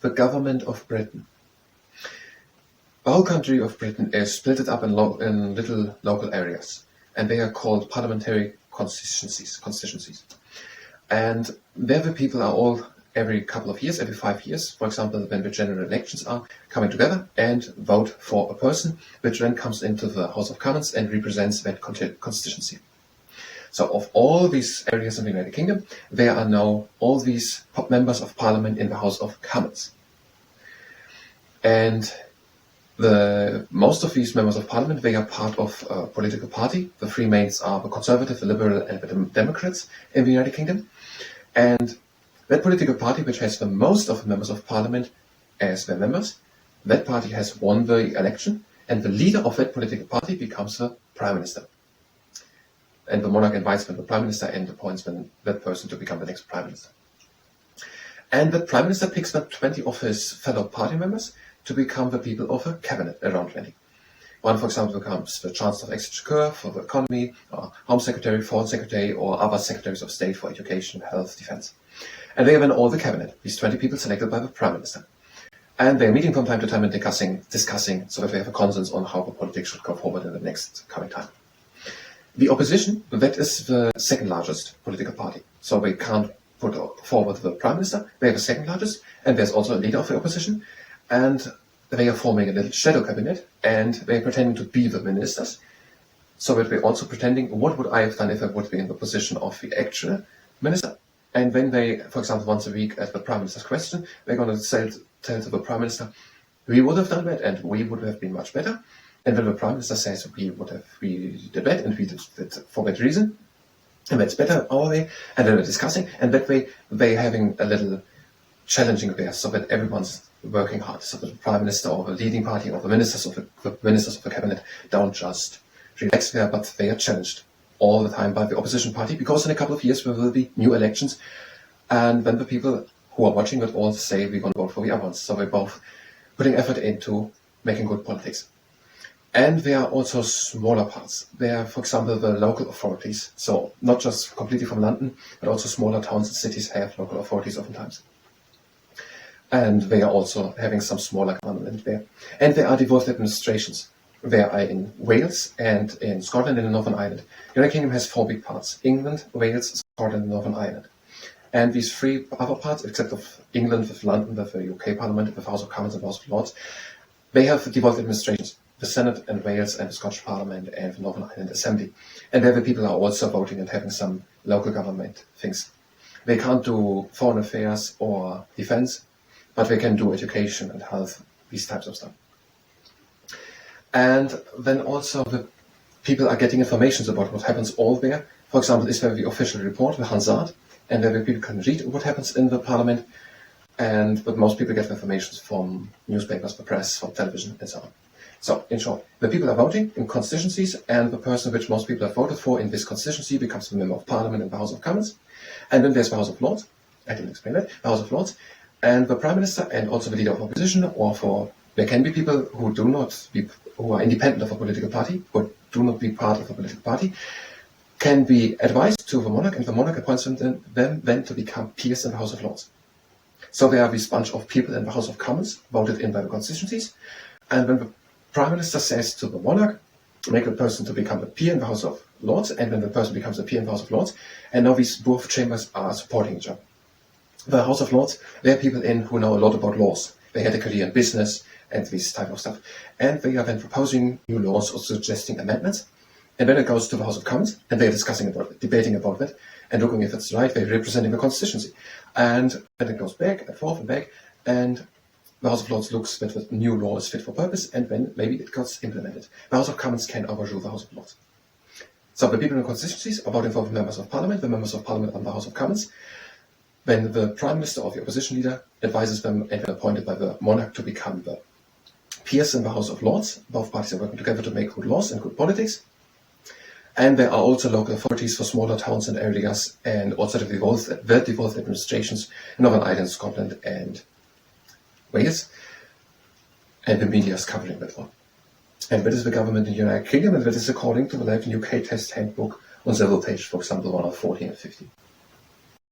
the government of Britain. The whole country of Britain is split up in little local areas, and they are called parliamentary constituencies. And there the people are all every couple of years, every 5 years, for example, when the general elections are coming together and vote for a person, which then comes into the House of Commons and represents that constituency. So of all these areas in the United Kingdom, there are now all these members of parliament in the House of Commons. And most of these members of parliament, they are part of a political party. The three mains are the Conservative, the Liberal, and the Democrats in the United Kingdom. And that political party, which has the most of the members of parliament as their members, that party has won the election, and the leader of that political party becomes the Prime Minister. And the monarch invites the Prime Minister and appoints that person to become the next Prime Minister. And the Prime Minister picks up 20 of his fellow party members to become the people of a cabinet, around 20. One, for example, becomes the Chancellor of Exchequer for the economy, or Home Secretary, Foreign Secretary, or other Secretaries of State for education, health, defense. And they are then all the cabinet, these 20 people selected by the Prime Minister. And they are meeting from time to time and discussing so that they have a consensus on how the politics should go forward in the next coming time. The opposition, that is the second largest political party. So they can't put forward the Prime Minister, they are the second largest, and there's also a leader of the opposition. And they are forming a little shadow cabinet, and they're pretending to be the ministers, so that they're also pretending, what would I have done if I would be in the position of the actual minister? And when they, for example, once a week at the Prime Minister's question, they're going to tell to the Prime Minister, we would have done that, and we would have been much better. And when the Prime Minister says, we did that, and we did that for that reason, and that's better our way, and then they're discussing, and that way they're having a little challenging there, so that everyone's working hard, so that the Prime Minister or the leading party or the ministers of the cabinet don't just relax there, but they are challenged all the time by the opposition party, because in a couple of years there will be new elections, and then the people who are watching it all say we're going to vote for the other ones. So they're both putting effort into making good politics. And there are also smaller parts. There are, for example, the local authorities, so not just completely from London, but also smaller towns and cities have local authorities oftentimes. And they are also having some smaller government there. And there are devolved administrations. There are in Wales and in Scotland and in Northern Ireland. The United Kingdom has 4 big parts: England, Wales, Scotland, and Northern Ireland. And these 3 other parts, except of England with London, with the UK Parliament, with the House of Commons and the House of Lords, they have devolved administrations: the Senate and Wales and the Scottish Parliament and the Northern Ireland Assembly. And there the people are also voting and having some local government things. They can't do foreign affairs or defense, but they can do education and health, these types of stuff. And then also the people are getting information about what happens all there. For example, is there the official report, the Hansard, and there the people can read what happens in the parliament. But most people get information from newspapers, the press, from television, and so on. So, in short, the people are voting in constituencies, and the person which most people have voted for in this constituency becomes a member of parliament in the House of Commons. And then there's the House of Lords. I didn't explain that. The House of Lords. And the Prime Minister and also the leader of opposition, there can be people who are independent of a political party, who do not be part of a political party, can be advised to the monarch, and the monarch appoints them then to become peers in the House of Lords. So there are this bunch of people in the House of Commons, voted in by the constituencies, and when the Prime Minister says to the monarch, make a person to become a peer in the House of Lords, and then the person becomes a peer in the House of Lords, and now these both chambers are supporting each other. The House of Lords, there are people in who know a lot about laws. They had a career in business and this type of stuff. And they are then proposing new laws or suggesting amendments. And then it goes to the House of Commons, and they are discussing about it, debating about it, and looking if it's right. They're representing the constituency. And then it goes back and forth and back, and the House of Lords looks that the new law is fit for purpose, and then maybe it gets implemented. The House of Commons can overrule the House of Lords. So the people in the constituencies are voting for the members of parliament. The members of parliament are the House of Commons. When the Prime Minister or the opposition leader advises them and they're appointed by the monarch to become the peers in the House of Lords, both parties are working together to make good laws and good politics. And there are also local authorities for smaller towns and areas, and also the devolved administrations in Northern Ireland, Scotland, and Wales. And the media is covering that one. And that is the government in the United Kingdom, and that is according to the Life in UK Test Handbook on several pages, for example, 1 of 40 and 50.